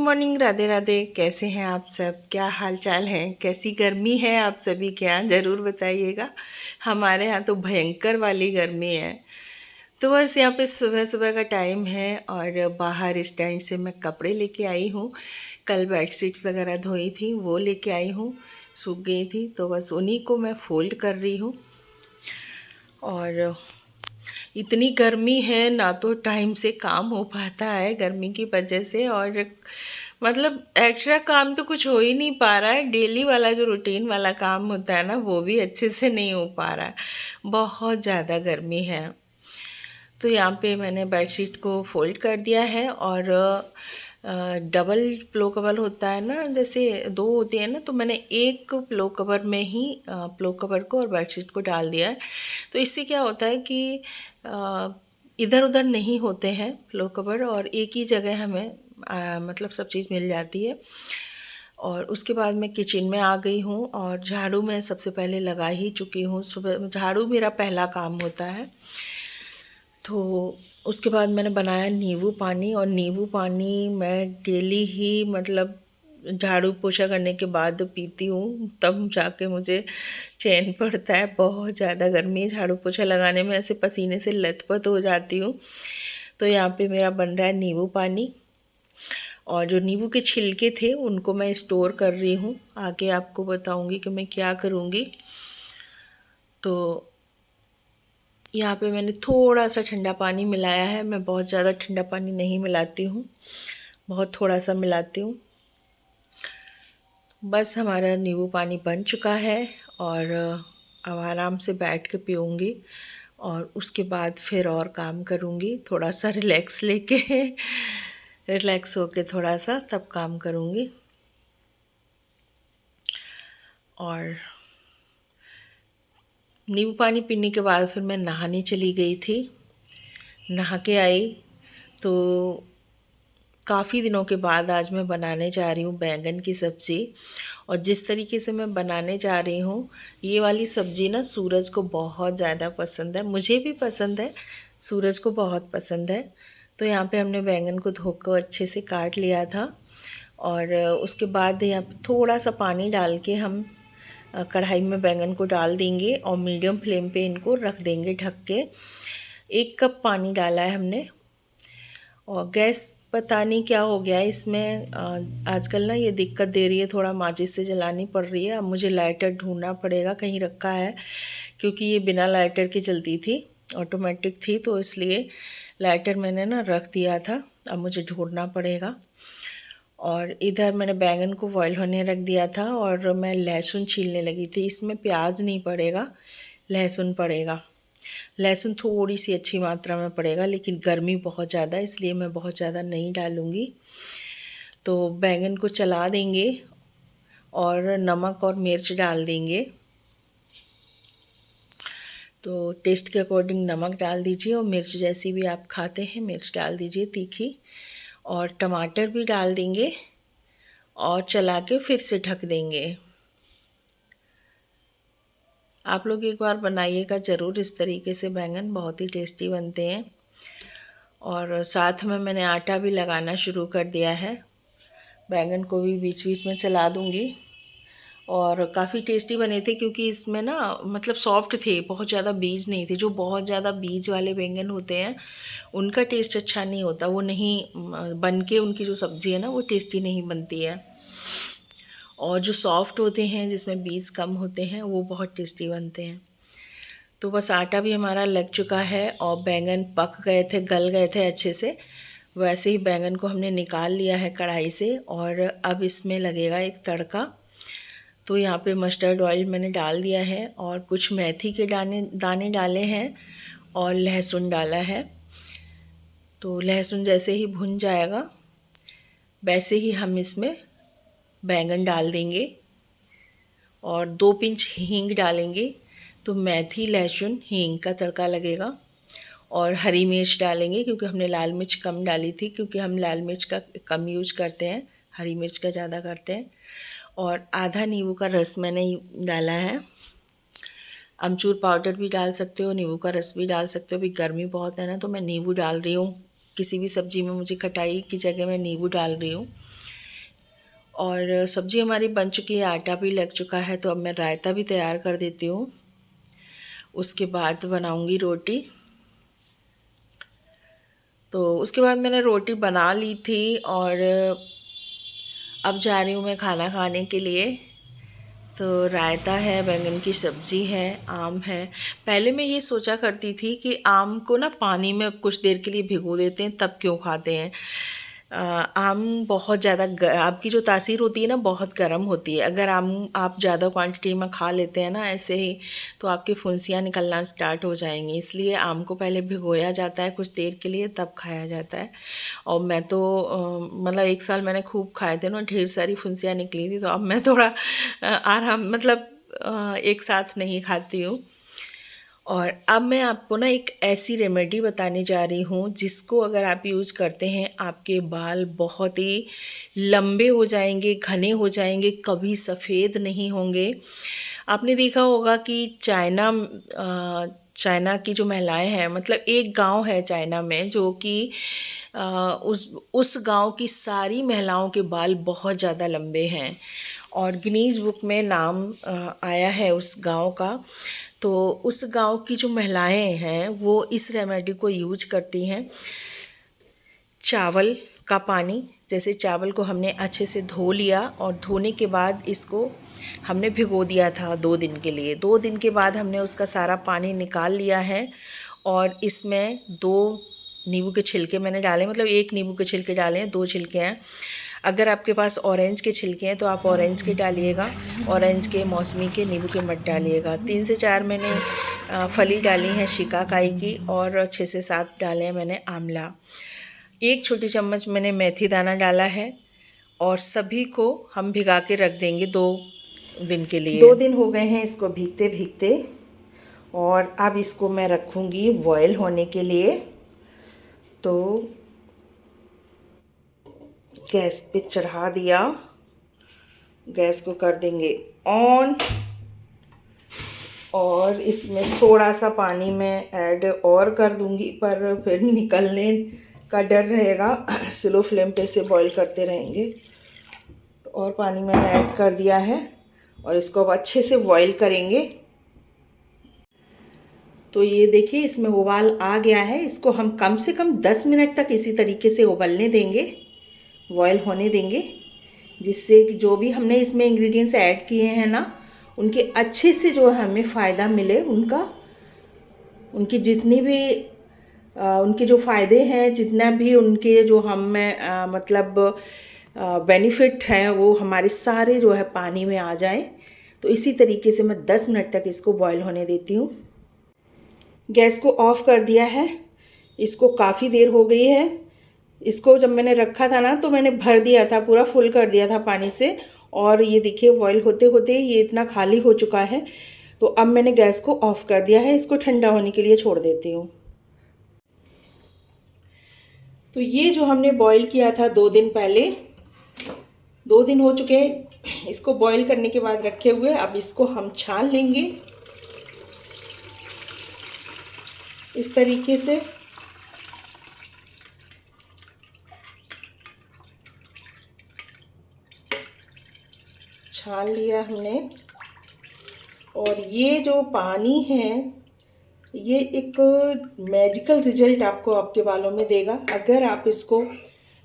Morning, Radhe Radhe. कैसे हैं आप सब? क्या हाल चाल है? कैसी गर्मी है आप सभी के यहाँ? ज़रूर बताइएगा। हमारे यहाँ तो भयंकर वाली गर्मी है। तो बस यहाँ पे सुबह सुबह का टाइम है और बाहर स्टैंड से मैं कपड़े लेके आई हूँ। कल बेडशीट वगैरह धोई थी, वो लेके आई हूँ, सूख गई थी, तो बस उन्हीं को मैं फ़ोल्ड कर रही हूँ। और इतनी गर्मी है ना, तो टाइम से काम हो पाता है गर्मी की वजह से। और मतलब एक्स्ट्रा काम तो कुछ हो ही नहीं पा रहा है। डेली वाला जो रूटीन वाला काम होता है ना, वो भी अच्छे से नहीं हो पा रहा है। बहुत ज़्यादा गर्मी है। तो यहाँ पे मैंने बेडशीट को फोल्ड कर दिया है और डबल प्लो कवर होता है ना, जैसे दो होते हैं ना, तो मैंने एक प्लो कवर में ही प्लो कवर को और बेडशीट को डाल दिया है। तो इससे क्या होता है कि इधर उधर नहीं होते हैं प्लो कवर और एक ही जगह हमें मतलब सब चीज़ मिल जाती है। और उसके बाद मैं किचन में आ गई हूँ और झाड़ू मैं सबसे पहले लगा ही चुकी हूँ। सुबह झाड़ू मेरा पहला काम होता है। तो उसके बाद मैंने बनाया नींबू पानी, और नींबू पानी मैं डेली ही मतलब झाड़ू पोछा करने के बाद पीती हूँ, तब जाके मुझे चैन पड़ता है। बहुत ज़्यादा गर्मी है, झाड़ू पोछा लगाने में ऐसे पसीने से लथपथ हो जाती हूँ। तो यहाँ पे मेरा बन रहा है नींबू पानी। और जो नींबू के छिलके थे उनको मैं स्टोर कर रही हूँ, आगे आपको बताऊँगी कि मैं क्या करूँगी। तो यहाँ पे मैंने थोड़ा सा ठंडा पानी मिलाया है। मैं बहुत ज़्यादा ठंडा पानी नहीं मिलाती हूँ, बहुत थोड़ा सा मिलाती हूँ। बस हमारा नींबू पानी बन चुका है और अब आराम से बैठ के पीऊँगी और उसके बाद फिर और काम करूँगी। थोड़ा सा रिलैक्स लेके रिलैक्स होके थोड़ा सा तब काम करूँगी। और नींबू पानी पीने के बाद फिर मैं नहाने चली गई थी। नहा के आई तो काफ़ी दिनों के बाद आज मैं बनाने जा रही हूँ बैंगन की सब्ज़ी। और जिस तरीके से मैं बनाने जा रही हूँ, ये वाली सब्ज़ी ना सूरज को बहुत ज़्यादा पसंद है, मुझे भी पसंद है, सूरज को बहुत पसंद है। तो यहाँ पे हमने बैंगन को धोकर अच्छे से काट लिया था और उसके बाद यहाँ पे थोड़ा सा पानी डाल के हम कढ़ाई में बैंगन को डाल देंगे और मीडियम फ्लेम पे इनको रख देंगे ढक के। 1 कप पानी डाला है हमने। और गैस पता नहीं क्या हो गया है इसमें, आजकल ना ये दिक्कत दे रही है, थोड़ा माचिस से जलानी पड़ रही है। अब मुझे लाइटर ढूंढना पड़ेगा, कहीं रखा है, क्योंकि ये बिना लाइटर की चलती थी, ऑटोमेटिक थी, तो इसलिए लाइटर मैंने ना रख दिया था। अब मुझे ढूंढना पड़ेगा। और इधर मैंने बैंगन को बॉयल होने रख दिया था और मैं लहसुन छीलने लगी थी। इसमें प्याज नहीं पड़ेगा, लहसुन पड़ेगा। लहसुन थोड़ी सी अच्छी मात्रा में पड़ेगा, लेकिन गर्मी बहुत ज़्यादा है इसलिए मैं बहुत ज़्यादा नहीं डालूँगी। तो बैंगन को चला देंगे और नमक और मिर्च डाल देंगे। तो टेस्ट के अकॉर्डिंग नमक डाल दीजिए और मिर्च जैसी भी आप खाते हैं मिर्च डाल दीजिए तीखी। और टमाटर भी डाल देंगे और चला के फिर से ढक देंगे। आप लोग एक बार बनाइएगा ज़रूर इस तरीके से, बैंगन बहुत ही टेस्टी बनते हैं। और साथ में मैंने आटा भी लगाना शुरू कर दिया है। बैंगन को भी बीच बीच में चला दूंगी। और काफ़ी टेस्टी बने थे क्योंकि इसमें ना मतलब सॉफ्ट थे, बहुत ज़्यादा बीज नहीं थे। जो बहुत ज़्यादा बीज वाले बैंगन होते हैं उनका टेस्ट अच्छा नहीं होता, वो नहीं बन के उनकी जो सब्ज़ी है ना वो टेस्टी नहीं बनती है। और जो सॉफ्ट होते हैं जिसमें बीज कम होते हैं वो बहुत टेस्टी बनते हैं। तो बस आटा भी हमारा लग चुका है और बैंगन पक गए थे, गल गए थे अच्छे से। वैसे ही बैंगन को हमने निकाल लिया है कढ़ाई से और अब इसमें लगेगा एक तड़का। तो यहाँ पे मस्टर्ड ऑयल मैंने डाल दिया है और कुछ मेथी के दाने डाले हैं और लहसुन डाला है। तो लहसुन जैसे ही भुन जाएगा वैसे ही हम इसमें बैंगन डाल देंगे और 2 पिंच हींग डालेंगे। तो मेथी, लहसुन, हींग का तड़का लगेगा। और हरी मिर्च डालेंगे क्योंकि हमने लाल मिर्च कम डाली थी, क्योंकि हम लाल मिर्च का कम यूज करते हैं, हरी मिर्च का ज़्यादा करते हैं। और आधा नींबू का रस मैंने डाला है। अमचूर पाउडर भी डाल सकते हो, नींबू का रस भी डाल सकते हो। अभी गर्मी बहुत है ना, तो मैं नींबू डाल रही हूँ। किसी भी सब्ज़ी में मुझे खटाई की जगह मैं नींबू डाल रही हूँ। और सब्ज़ी हमारी बन चुकी है, आटा भी लग चुका है। तो अब मैं रायता भी तैयार कर देती हूँ, उसके बाद बनाऊँगी रोटी। तो उसके बाद मैंने रोटी बना ली थी और अब जा रही हूँ मैं खाना खाने के लिए। तो रायता है, बैंगन की सब्ज़ी है, आम है। पहले मैं ये सोचा करती थी कि आम को ना पानी में कुछ देर के लिए भिगो देते हैं तब क्यों खाते हैं। आम बहुत ज़्यादा आम की जो तासीर होती है ना बहुत गर्म होती है। अगर आम आप ज़्यादा क्वांटिटी में खा लेते हैं ना ऐसे ही, तो आपकी फुंसियाँ निकलना स्टार्ट हो जाएंगी। इसलिए आम को पहले भिगोया जाता है कुछ देर के लिए, तब खाया जाता है। और मैं तो मतलब 1 साल मैंने खूब खाए थे ना, ढेर सारी फुंसियाँ निकली थी। तो अब मैं थोड़ा आराम मतलब एक साथ नहीं खाती हूँ। और अब मैं आपको ना एक ऐसी रेमेडी बताने जा रही हूँ जिसको अगर आप यूज़ करते हैं, आपके बाल बहुत ही लंबे हो जाएंगे, घने हो जाएंगे, कभी सफ़ेद नहीं होंगे। आपने देखा होगा कि चाइना की जो महिलाएं हैं, मतलब एक गांव है चाइना में जो कि उस गांव की सारी महिलाओं के बाल बहुत ज़्यादा लंबे हैं और गिनीज बुक में नाम आया है उस गांव का। तो उस गांव की जो महिलाएं हैं वो इस रेमेडी को यूज करती हैं। चावल का पानी, जैसे चावल को हमने अच्छे से धो लिया और धोने के बाद इसको हमने भिगो दिया था 2 दिन के लिए। 2 दिन के बाद हमने उसका सारा पानी निकाल लिया है और इसमें 2 नींबू के छिलके मैंने डाले, मतलब 1 नींबू के छिलके डाले हैं, 2 छिलके हैं। अगर आपके पास ऑरेंज के छिलके हैं तो आप ऑरेंज के डालिएगा, ऑरेंज के, मौसमी के, नींबू के मत डालिएगा। 3 से 4 मैंने फली डाली है शिकाकाई की और 6 से 7 डाले हैं मैंने आंवला। 1 छोटी चम्मच मैंने मेथी दाना डाला है और सभी को हम भिगा के रख देंगे 2 दिन के लिए। 2 दिन हो गए हैं इसको भीगते भीगते और अब इसको मैं रखूँगी बॉयल होने के लिए। तो गैस पे चढ़ा दिया, गैस को कर देंगे ऑन और इसमें थोड़ा सा पानी मैं ऐड और कर दूंगी, पर फिर निकलने का डर रहेगा। स्लो फ्लेम पे से बॉईल करते रहेंगे। तो और पानी मैंने ऐड कर दिया है और इसको अब अच्छे से बॉईल करेंगे। तो ये देखिए इसमें उबाल आ गया है। इसको हम कम से कम 10 मिनट तक इसी तरीके से उबलने देंगे, बॉयल होने देंगे, जिससे कि जो भी हमने इसमें इंग्रेडिएंट्स ऐड किए हैं ना, उनके अच्छे से जो हमें फ़ायदा मिले, उनकी जितनी भी उनके जो फ़ायदे हैं, जितना भी उनके जो हमें मतलब बेनिफिट हैं, वो हमारे सारे जो है पानी में आ जाए। तो इसी तरीके से मैं 10 मिनट तक इसको बॉयल होने देती हूँ। गैस को ऑफ़ कर दिया है। इसको काफ़ी देर हो गई है। इसको जब मैंने रखा था ना तो मैंने भर दिया था, पूरा फुल कर दिया था पानी से, और ये देखिए बॉयल होते होते ये इतना खाली हो चुका है। तो अब मैंने गैस को ऑफ़ कर दिया है, इसको ठंडा होने के लिए छोड़ देती हूँ। तो ये जो हमने बॉईल किया था 2 दिन पहले, 2 दिन हो चुके हैं इसको बॉईल करने के बाद रखे हुए। अब इसको हम छान लेंगे इस तरीके से। छान लिया हमने और ये जो पानी है ये एक मैजिकल रिजल्ट आपको आपके बालों में देगा। अगर आप इसको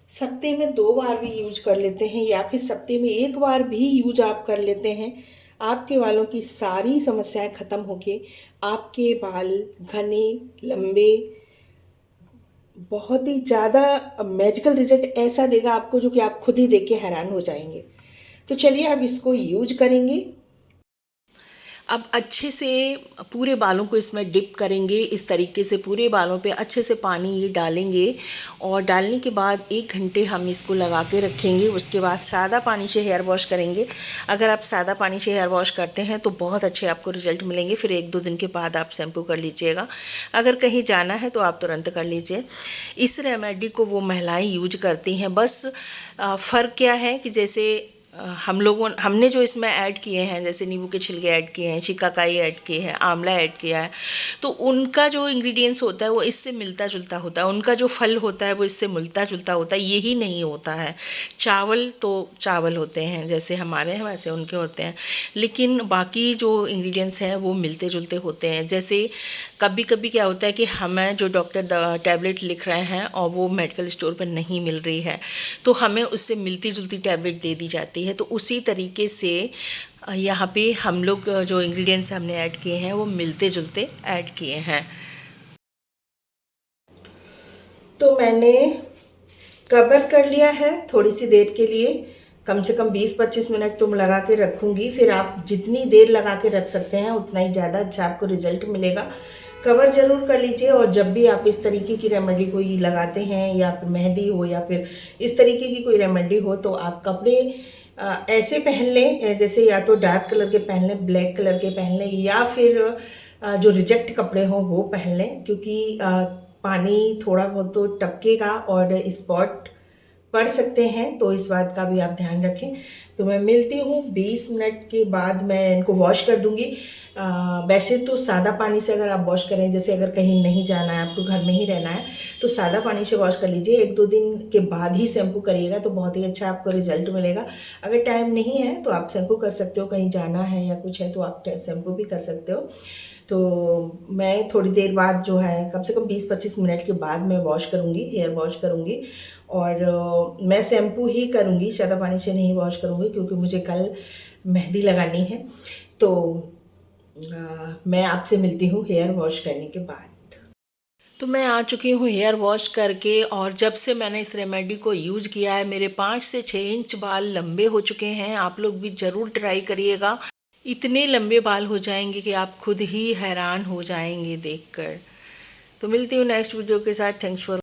सप्ते में 2 बार भी यूज कर लेते हैं या फिर सप्ते में 1 बार भी यूज आप कर लेते हैं, आपके बालों की सारी समस्याएं ख़त्म होके आपके बाल घने, लंबे, बहुत ही ज़्यादा मैजिकल रिजल्ट ऐसा देगा आपको जो कि आप खुद ही देख के हैरान हो जाएंगे। तो चलिए अब इसको यूज करेंगे। अब अच्छे से पूरे बालों को इसमें डिप करेंगे, इस तरीके से पूरे बालों पे अच्छे से पानी ये डालेंगे और डालने के बाद 1 घंटे हम इसको लगा के रखेंगे। उसके बाद सादा पानी से हेयर वॉश करेंगे। अगर आप सादा पानी से हेयर वॉश करते हैं तो बहुत अच्छे आपको रिजल्ट मिलेंगे। फिर 1-2 दिन के बाद आप शैम्पू कर लीजिएगा। अगर कहीं जाना है तो आप तुरंत कर लीजिए। इस रेमेडी को वो महिलाएँ यूज करती हैं। बस फ़र्क क्या है कि जैसे हमने जो इसमें ऐड किए हैं, जैसे नींबू के छिलके ऐड किए हैं, शिकाकाई ऐड किए हैं, आंवला ऐड किया है, तो उनका जो इंग्रेडिएंट्स होता है वो इससे मिलता जुलता होता है, उनका जो फल होता है वो इससे मिलता जुलता होता है, यही नहीं होता है। चावल तो चावल होते हैं, जैसे हमारे हैं वैसे उनके होते हैं, लेकिन बाकी जो इंग्रेडिएंट्स हैं वो मिलते जुलते होते हैं। जैसे कभी कभी क्या होता है कि हमें जो डॉक्टर टैबलेट लिख रहे हैं और वो मेडिकल स्टोर पर नहीं मिल रही है, तो हमें उससे मिलती जुलती टैबलेट दे दी जाती है। तो उसी तरीके से यहाँ पे हम लोग जो इंग्रेडिएंट्स हमने ऐड किए हैं वो मिलते जुलते ऐड किए हैं। तो मैंने कवर कर लिया है थोड़ी सी देर के लिए, कम से कम 20-25 मिनट तुम लगा के रखूँगी। फिर आप जितनी देर लगा के रख सकते हैं उतना ही ज़्यादा अच्छा आपको रिजल्ट मिलेगा। कवर ज़रूर कर लीजिए, और जब भी आप इस तरीके की रेमेडी कोई लगाते हैं, या फिर मेहंदी हो या फिर इस तरीके की कोई रेमेडी हो, तो आप कपड़े ऐसे पहन लें, जैसे या तो डार्क कलर के पहन लें, ब्लैक कलर के पहन लें, या फिर जो रिजेक्ट कपड़े हों वो पहन लें, क्योंकि पानी थोड़ा बहुत तो टपकेगा और स्पॉट पड़ सकते हैं, तो इस बात का भी आप ध्यान रखें। तो मैं मिलती हूँ 20 मिनट के बाद, मैं इनको वॉश कर दूँगी। वैसे तो सादा पानी से अगर आप वॉश करें, जैसे अगर कहीं नहीं जाना है, आपको घर में ही रहना है, तो सादा पानी से वॉश कर लीजिए। 1-2 दिन के बाद ही शैम्पू करिएगा तो बहुत ही अच्छा आपको रिजल्ट मिलेगा। अगर टाइम नहीं है तो आप शैम्पू कर सकते हो, कहीं जाना है या कुछ है तो आप शैम्पू भी कर सकते हो। तो मैं थोड़ी देर बाद जो है, कम से कम 20-25 मिनट के बाद मैं वॉश करूँगी, हेयर वॉश करूँगी। और मैं शैम्पू ही करूँगी, सादा पानी से नहीं वॉश करूँगी, क्योंकि मुझे कल मेहंदी लगानी है। तो मैं आपसे मिलती हूँ हेयर वॉश करने के बाद। तो मैं आ चुकी हूँ हेयर वॉश करके, और जब से मैंने इस रेमेडी को यूज़ किया है मेरे 5 से 6 इंच बाल लंबे हो चुके हैं। आप लोग भी ज़रूर ट्राई करिएगा, इतने लंबे बाल हो जाएंगे कि आप खुद ही हैरान हो जाएंगे देखकर। तो मिलती हूँ नेक्स्ट वीडियो के साथ। Thanks for